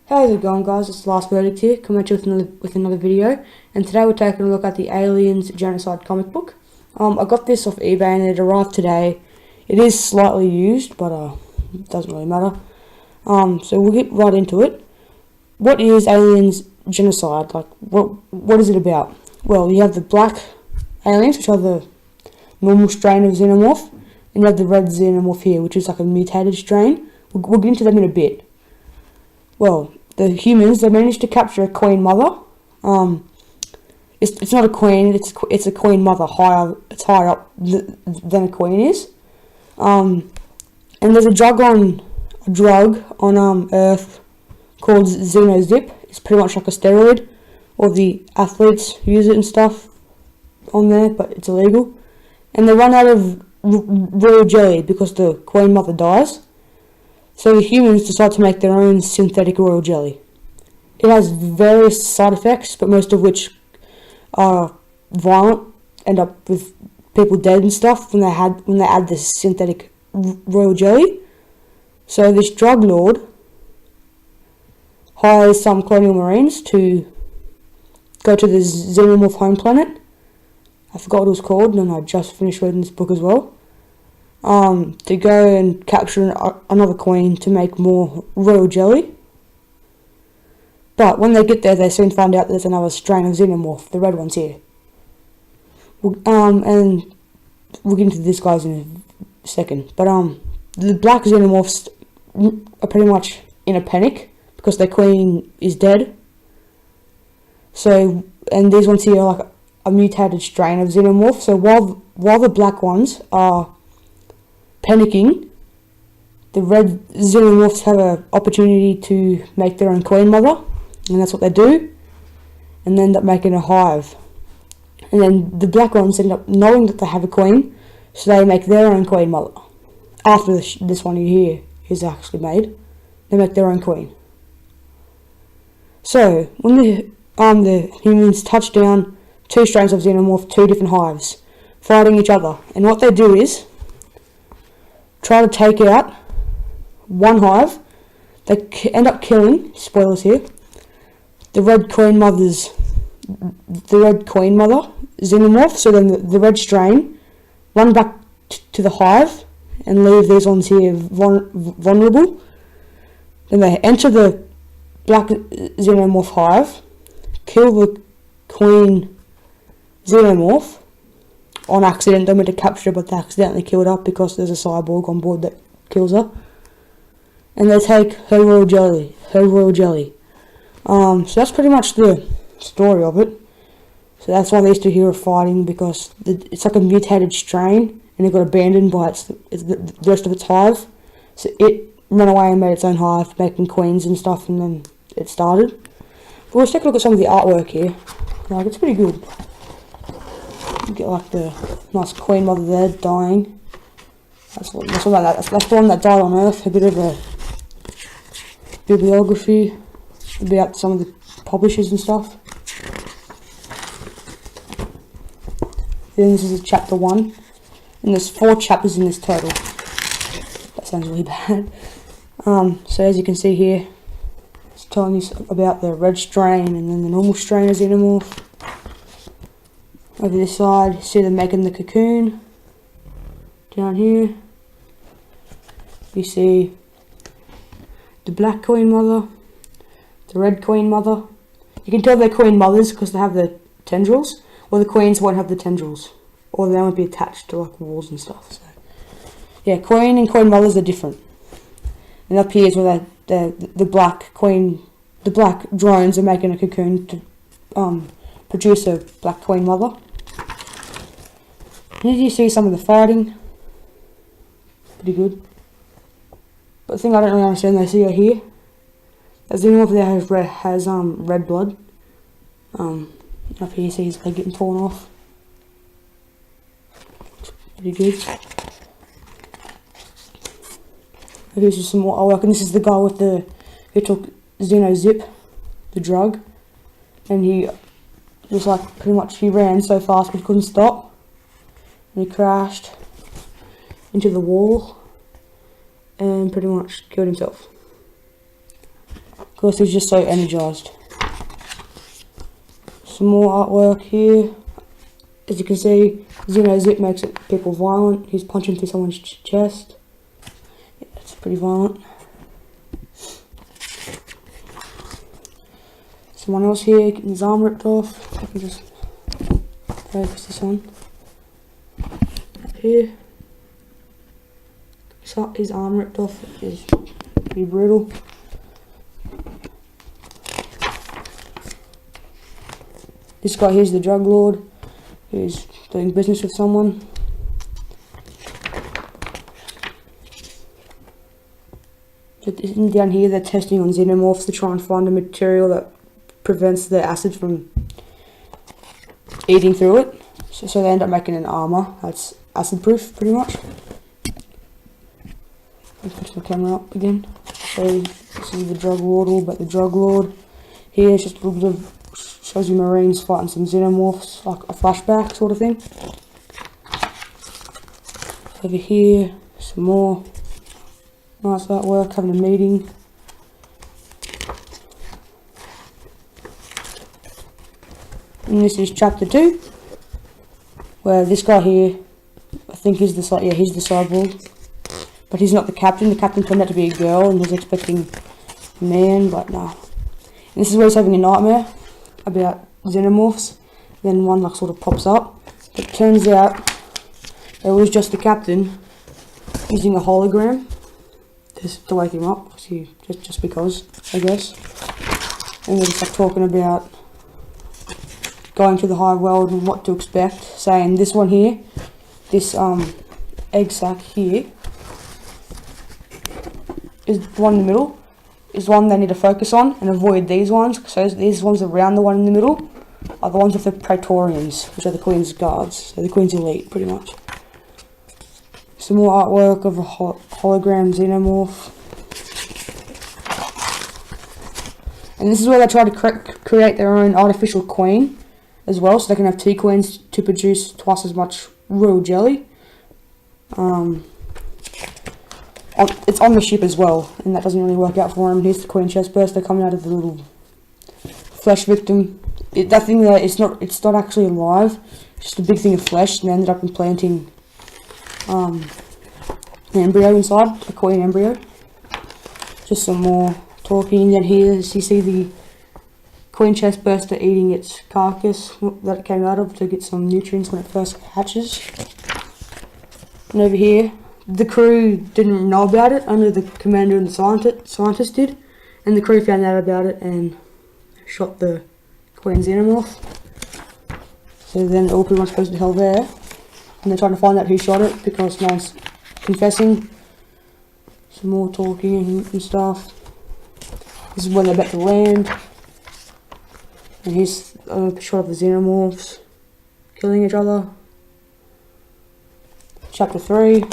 How's it going, guys? It's Last Verdict here, coming at you with another video, and today we're taking a look at the Aliens Genocide comic book. I got this off eBay and it arrived today. It is slightly used, but it doesn't really matter. So we'll get right into it. What is Aliens Genocide? Like, what is it about? Well, you have the black aliens, which are the normal strain of xenomorph, and you have the red xenomorph here, which is like a mutated strain. We'll get into them in a bit. Well, the humans, they managed to capture a queen mother. It's not a queen, it's a queen mother. It's higher up than a queen is. And there's a drug on Earth called Genocide. It's pretty much like a steroid. All the athletes use it and stuff on there, but it's illegal. And they run out of royal jelly because the queen mother dies. So the humans decide to make their own synthetic royal jelly. It has various side effects, but most of which are violent, end up with people dead and stuff when they add this synthetic royal jelly. So this drug lord hires some colonial marines to go to the xenomorph home planet. I forgot what it was called, and I just finished reading this book as well. To go and capture another queen to make more royal jelly. But when they get there, they soon find out there's another strain of xenomorph, the red ones here. And we'll get into this guys in a second. But the black xenomorphs are pretty much in a panic because their queen is dead. So, and these ones here are like a mutated strain of xenomorph. So while the black ones are panicking, the red xenomorphs have an opportunity to make their own queen mother, and that's what they do, and they end up making a hive. And then the black ones end up knowing that they have a queen, so they make their own queen mother. After this one here is actually made, they make their own queen. So when the humans touch down, two strains of xenomorph, two different hives, fighting each other, and what they do is try to take out one hive. They end up killing, spoilers here, the red queen mother xenomorph. So then the red strain run back to the hive and leave these ones here vulnerable. Then they enter the black xenomorph hive, kill the queen xenomorph on accident. They meant to capture her, but they accidentally killed her because there's a cyborg on board that kills her. And they take her royal jelly. So that's pretty much the story of it. So that's why these two here are fighting, because it's like a mutated strain, and it got abandoned by the rest of its hive. So it ran away and made its own hive, making queens and stuff, and then it started. But let's take a look at some of the artwork here. Like, it's pretty good. You get like the nice queen mother there dying. That's the one that died on Earth. A bit of a bibliography about some of the publishers and stuff. Then this is chapter 1, and there's 4 chapters in this total. That sounds really bad. So as you can see here, it's telling you about the red strain and then the normal strain of xenomorph. Over this side, see them making the cocoon. Down here, you see the black queen mother, the red queen mother. You can tell they're queen mothers because they have the tendrils, or the queens won't have the tendrils, or they won't be attached to like walls and stuff. So yeah, queen and queen mothers are different. And up here is where the black drones are making a cocoon to produce a black queen mother. Here you see some of the fighting. Pretty good. But the thing I don't really understand, they see her here. The xenomorph there has red blood. Up here you see his leg getting torn off. Pretty good. Here's just some more artwork, and this is the guy who took Genocide, the drug, and he just like pretty much he ran so fast but he couldn't stop. And he crashed into the wall and pretty much killed himself. because he's just so energized. Some more artwork here. As you can see, Zip makes people violent. He's punching through someone's chest. Yeah, it's pretty violent. Someone else here getting his arm ripped off. I can just focus this on. Up here. His arm ripped off is pretty brutal. This guy here's the drug lord who's doing business with someone. Down here they're testing on xenomorphs to try and find a material that prevents the acid from eating through it. So they end up making an armor that's acid proof pretty much. Let's put my camera up again. So this is the drug lord, all about the drug lord. Here it's just a little bit of shows you Marines fighting some xenomorphs, like a flashback sort of thing. Over here, some more nice artwork, having a meeting. And this is chapter 2, where this guy here, I think he's the cyborg, but he's not the captain. The captain turned out to be a girl and was expecting a man, but no. And this is where he's having a nightmare about xenomorphs. Then one like sort of pops up. It turns out it was just the captain using a hologram just to wake him up. Just because, I guess. And they're just like talking about going to the high world and what to expect, saying this one here, this egg sac here, is the one in the middle, is the one they need to focus on and avoid these ones. So these ones around the one in the middle are the ones with the Praetorians, which are the Queen's guards, so the Queen's elite pretty much. Some more artwork of a hologram xenomorph. And this is where they try to create their own artificial queen as well, so they can have 2 queens to produce twice as much royal jelly. It's on the ship as well, and that doesn't really work out for them. Here's the queen chest burster coming out of the little flesh victim. That thing there, it's not actually alive. It's just a big thing of flesh, and they ended up implanting an embryo inside, a queen embryo. Just some more talking. Then here you see the queen chest burster eating its carcass that it came out of to get some nutrients when it first hatches. And over here, the crew didn't know about it, only the commander and the scientist did, and the crew found out about it and shot the queen xenomorph. So then all pretty much goes to hell there, and they're trying to find out who shot it because no one's confessing. Some more talking and stuff. This is when they're about to land. And here's a shot of the xenomorphs killing each other. Chapter 3.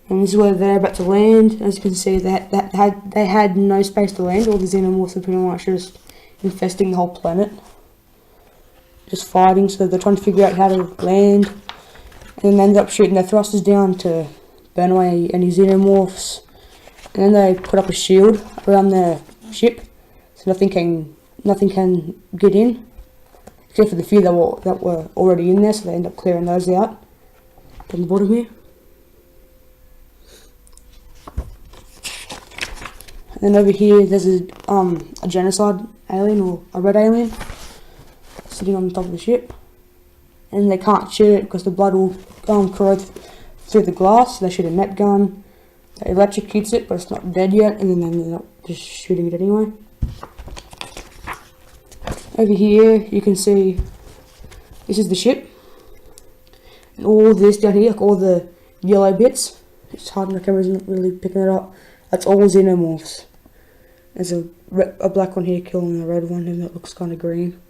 And this is where they're about to land. As you can see, they had no space to land. All the xenomorphs are pretty much just infesting the whole planet. Just fighting, so they're trying to figure out how to land. And then they end up shooting their thrusters down to burn away any xenomorphs. And then they put up a shield around their ship, so nothing can get in, except for the few that were already in there. So they end up clearing those out. Down the bottom here. And then over here, there's a genocide alien, or a red alien, sitting on the top of the ship. And they can't shoot it because the blood will corrode through the glass. So they shoot a net gun. It electrocutes it, but it's not dead yet, and then they end up just shooting it anyway. Over here, you can see this is the ship, and all this down here, like all the yellow bits, it's hard and the camera isn't really picking it up, that's all xenomorphs. There's a black one here killing a red one, and that looks kind of green.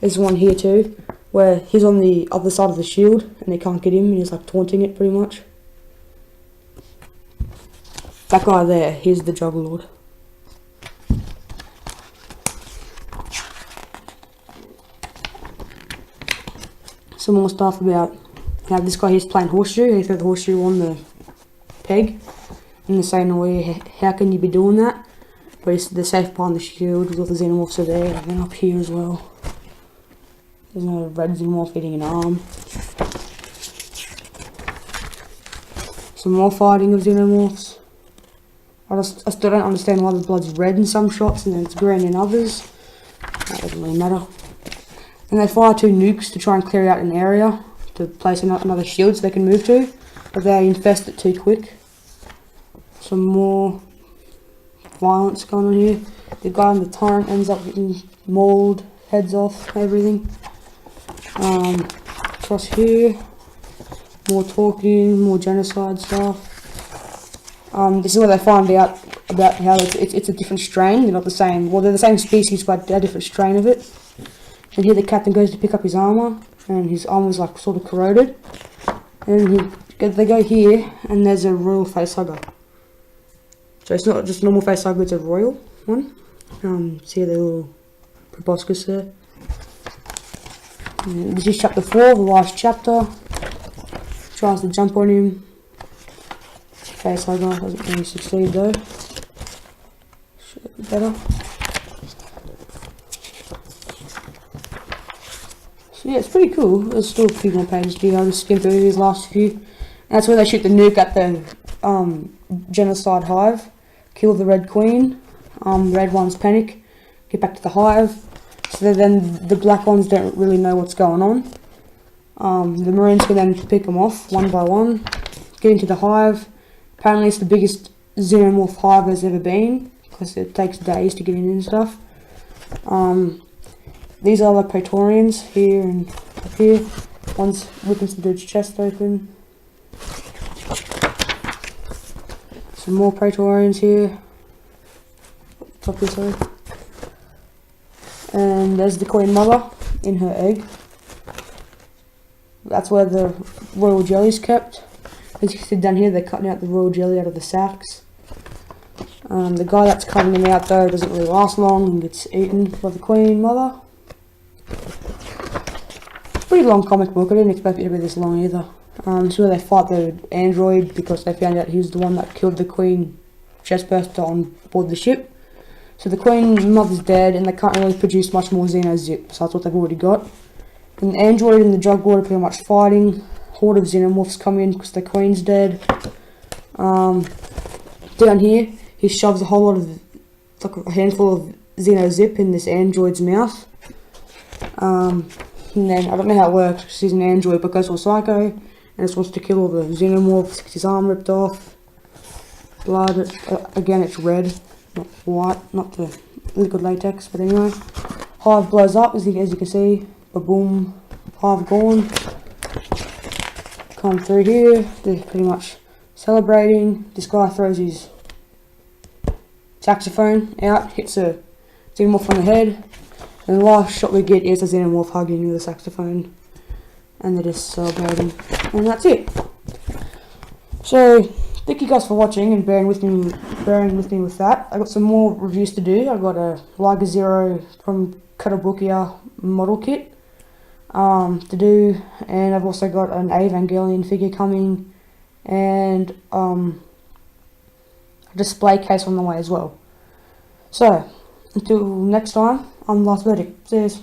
There's one here too, where he's on the other side of the shield and they can't get him, and he's like taunting it pretty much. That guy there, he's the drug lord. Some more stuff about how this guy here's playing horseshoe. He threw the horseshoe on the peg. And they're saying, oh yeah, how can you be doing that? But it's the safe behind the shield with all the xenomorphs are there, and then up here as well. There's no red xenomorph eating an arm. Some more fighting of xenomorphs. I still don't understand why the blood's red in some shots and then it's green in others. That doesn't really matter. And they fire 2 nukes to try and clear out an area to place another shield so they can move to, but they infest it too quick. Some more violence going on here. The guy in the turret ends up getting mauled, heads off, everything. Across here, more talking, more genocide stuff. This is where they find out about how it's a different strain. They're not the same. Well, they're the same species, but a different strain of it. And here the captain goes to pick up his armor, and his armor's like sort of corroded. And they go here, and there's a royal facehugger. So it's not just a normal facehugger; it's a royal one. See the little proboscis there. And this is chapter 4, the last chapter. Tries to jump on him. Facehugger doesn't really succeed though. Should be better. So yeah, it's pretty cool. There's still a few more pages to go. I'll just skim through these last few. And that's where they shoot the nuke at the genocide hive. Kill the Red Queen. Red ones panic. Get back to the hive. So then the black ones don't really know what's going on. The Marines can then pick them off one by one. Get into the hive. Apparently it's the biggest xenomorph hive there's ever been, because it takes days to get in and stuff. These are the Praetorians, here and up here. One's ripping some dude's chest open. Some more Praetorians here. Top here, sorry. And there's the Queen Mother in her egg. That's where the royal jelly's kept. As you can see down here, they're cutting out the royal jelly out of the sacks. The guy that's cutting them out though doesn't really last long and gets eaten by the Queen Mother. Pretty long comic book, I didn't expect it to be this long either. This is where they fight the android because they found out he was the one that killed the Queen chestburster on board the ship. So the Queen Mother's dead and they can't really produce much more Xenozip, so that's what they've already got. And the android and the drug lord are pretty much fighting. Horde of xenomorphs come in because the Queen's dead. Down here, he shoves a whole lot of, like a handful of Xenozip in this android's mouth. And then, I don't know how it works because he's an android but goes all psycho and just wants to kill all the xenomorphs, gets his arm ripped off. Blood, again it's red, not white, not the liquid latex, but anyway. Hive blows up as you can see, ba-boom, hive gone. Come through here, they're pretty much celebrating. This guy throws his saxophone out, hits a xenomorph on the head, and the last shot we get is a xenomorph hugging the saxophone, and they're just celebrating, and that's it. So, thank you guys for watching and bearing with me with that. I got some more reviews to do. I got a Liger Zero from Katabukia model kit to do, and I've also got an Evangelion figure coming, and a display case on the way as well. So, until next time, I'm Last Verdict. Cheers.